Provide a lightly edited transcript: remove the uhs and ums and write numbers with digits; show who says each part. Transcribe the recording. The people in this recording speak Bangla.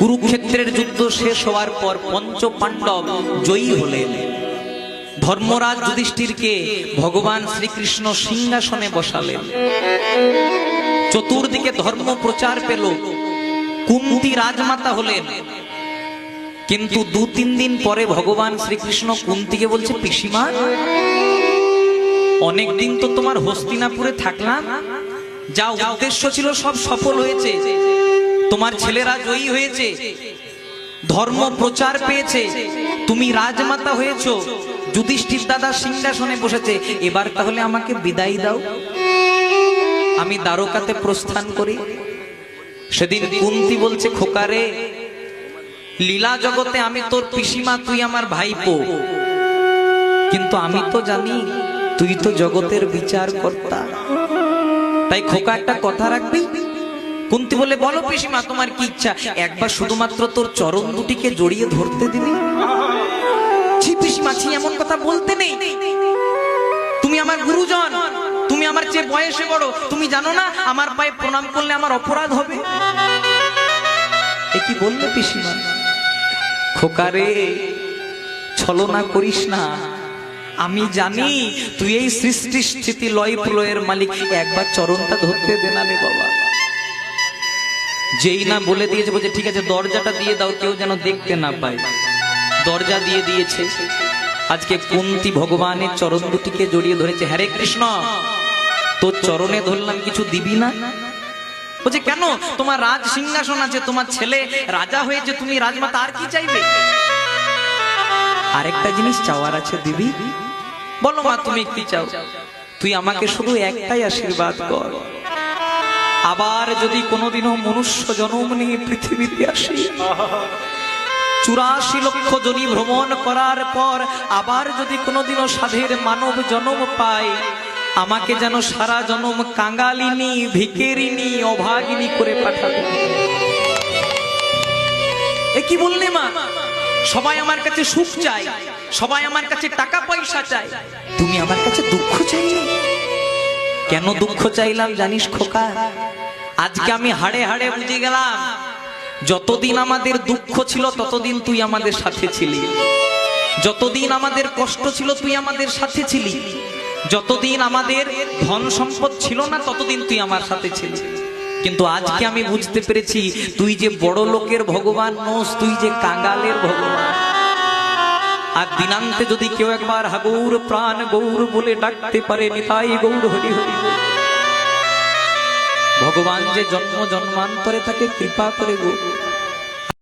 Speaker 1: কুরুক্ষেত্রের যুদ্ধ শেষ হওয়ার পর পঞ্চ পাণ্ডব জয়ী হলেন। ধর্মরাজ যুধিষ্ঠিরকে ভগবান শ্রীকৃষ্ণ সিংহাসনে বসালেন। চতুর্দিকে ধর্ম প্রচার পেল। কুন্তি রাজমাতা হলেন। কিন্তু 2-3 দিন পরে ভগবান শ্রীকৃষ্ণ কুন্তিকে বলছে, পিসিমা, অনেকদিন তো তোমার হস্তিনাপুরে থাকলাম, যা উদ্দেশ্য ছিল সব সফল হয়েছে, তোমার ছেলেরা জয়ী হয়েছে, ধর্ম প্রচার পেয়েছে, তুমি রাজমাতা হয়েছ, যুধিষ্ঠির দাদা সিংহাসনে বসেছে, এবার তাহলে আমাকে বিদায় দাও, আমি দ্বারকাতে প্রস্থান করি। সেদিন কুন্তি বলছে, খোকারে, লীলা জগতে আমি তোর পিসিমা, তুই আমার ভাইপো, কিন্তু আমি তো জানি তুই তো জগতের বিচার কর্তা, তাই খোকা একটা কথা রাখবি? কুন্তি বলে, বলো পিসিমা, তোমার কি ইচ্ছা? একবার শুধুমাত্র তোর চরণ দুটিকে জড়িয়ে ধরতে দিবি। ছি পিসিমা, ছি, এমন কথা বলতে নেই, তুমি আমার গুরুজন, তুমি আমার চেয়ে বয়সে বড়, তুমি জানো না আমার পায়ে প্রণাম করলে আমার অপরাধ হবে। এ কি বললে পিসিমা? খোকারে, ছলনা করিস না, আমি জানি তুই এই সৃষ্টি স্থিতি লয় প্রলয়ের মালিক, একবার চরণটা ধরতে দে না রে বাবা। যেই না বলে দিয়েছে, বলছে ঠিক আছে দরজাটা দিয়ে দাও, কেউ যেন দেখতে না পায়। দরজা দিয়ে দিয়েছে। আজকে কুন্তি ভগবানের চরণ দুটিকে জড়িয়ে ধরেছে। হরে কৃষ্ণ, তোর চরণে ধরলাম, কিছু দিবি না? বলছে কেন? তোমার রাজ সিংহাসন আছে, তোমার ছেলে রাজা হয়েছে, তুমি রাজমাতা, আর কি চাইবে? আরেকটা জিনিস চাওয়ার আছে, দিবি? বলো মা, তুমি কি চাও? তুই আমাকে শুধু একটাই আশীর্বাদ কর, আবার যদি কোনোদিনও মনুষ্য জন্ম নিয়ে পৃথিবীতে আসি, 84 লক্ষ জনি ভ্রমণ করার পর আবার যদি কোনোদিনও সাধের মানব জন্ম পাই, আমাকে যেন সারা জন্ম কাঙ্গালিনী, ভিকেরিনী, অভাগিনী করে পাঠাবে। এ কি বললে মা? সবাই আমার কাছে সুখ চায়, সবাই আমার কাছে টাকা পয়সা চায়, তুমি আমার কাছে দুঃখ চাইলে? কেন দুঃখ চাইলাম জানিস খোকা? আজকে আমি হাড়ে হাড়ে বুঝে গেলাম, যতদিন আমাদের দুঃখ ছিল ততদিন তুই আমাদের সাথে ছিলি, যতদিন আমাদের কষ্ট ছিল তুই আমাদের সাথে ছিলি, যতদিন আমাদের ধন সম্পদ ছিল না ততদিন তুই আমার সাথে ছিলি। কিন্তু আজকে আমি বুঝতে পেরেছি, তুই যে বড় লোকের ভগবান নোস, তুই যে কাঙ্গালের ভগবান। আর দিনান্তে যদি কেউ একবার হাগৌর প্রাণ গৌর বলে ডাকতে পারে, নিতাই গৌর হরি হরি, ভগবান যে জন্ম জন্মান্তরে তাকে কৃপা করে গো।